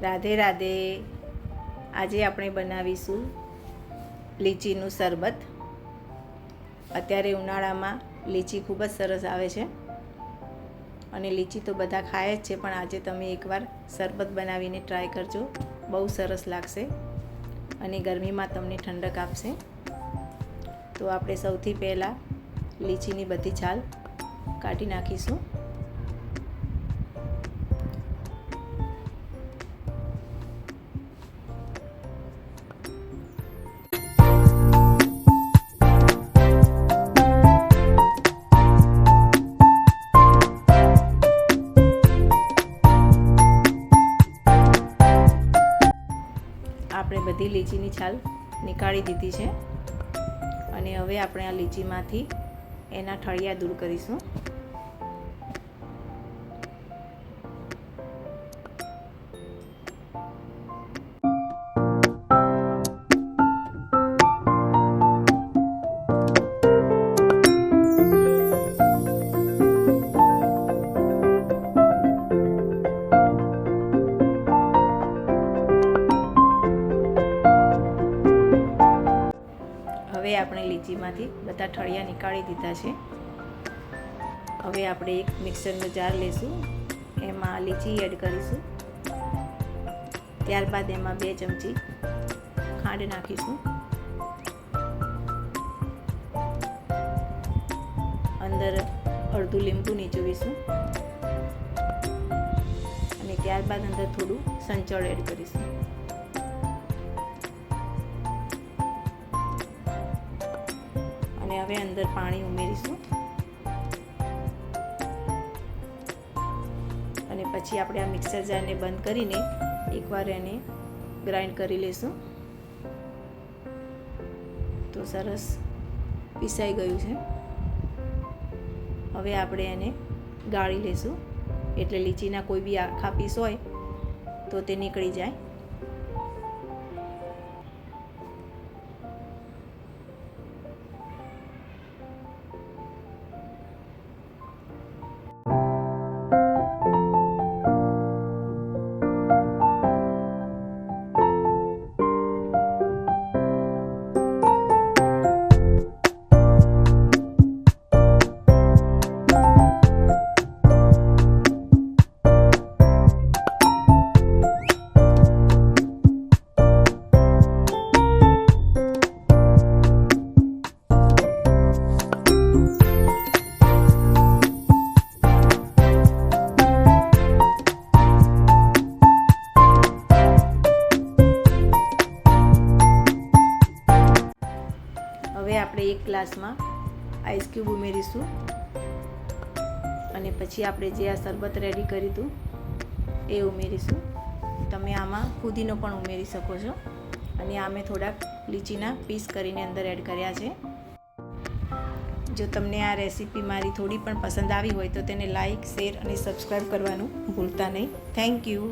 રાધે રાધે. આજે આપણે બનાવીશું લીચીનું શરબત. અત્યારે ઉનાળામાં લીચી ખૂબ જ સરસ આવે છે અને લીચી તો બધા ખાય જ છે, પણ આજે તમે એકવાર શરબત બનાવીને ટ્રાય કરજો. બહુ સરસ લાગશે અને ગરમીમાં તમને ઠંડક આપશે. તો આપણે સૌથી પહેલાં લીચીની બધી છાલ કાઢી નાખીશું. આપણે બધી લીચીની છાલ નીકાળી દીધી છે અને હવે આપણે આ લીચીમાંથી એના ઠળિયા દૂર કરીશું. હવે આપણે લીચીમાંથી બધા ઠળિયા નીકાળી દીધા છે. હવે આપણે એક મિક્સરનો જાર લઈશું, એમાં લીચી એડ કરીશું. ત્યારબાદ એમાં 2 ચમચી ખાંડ નાખીશું. અંદર અડધું લીંબુ નીચોવીશું અને ત્યારબાદ અંદર થોડું સંચળ એડ કરીશું. અને હવે અંદર પાણી ઉમેરીશું અને પછી આપણે આ મિક્સર જારને બંધ કરીને એકવાર એને ગ્રાઇન્ડ કરી લઈશું. તો સરસ પીસાઈ ગયું છે. હવે આપણે એને ગાળી લઈશું, એટલે લીચીના કોઈ બી આખા પીસ હોય તો તે નીકળી જાય. હવે આપણે એક ગ્લાસમાં આઈસ ક્યુબ ઉમેરીશું અને પછી આપણે જે આ શરબત રેડી કર્યું હતું એ ઉમેરીશું. તમે આમાં ફુદીનો પણ ઉમેરી શકો છો અને આમે થોડાક લીચીના પીસ કરીને અંદર એડ કર્યા છે. જો તમને આ રેસીપી મારી થોડી પણ પસંદ આવી હોય તો તેને લાઈક, શેર અને સબસ્ક્રાઈબ કરવાનું ભૂલતા નહીં. Thank you.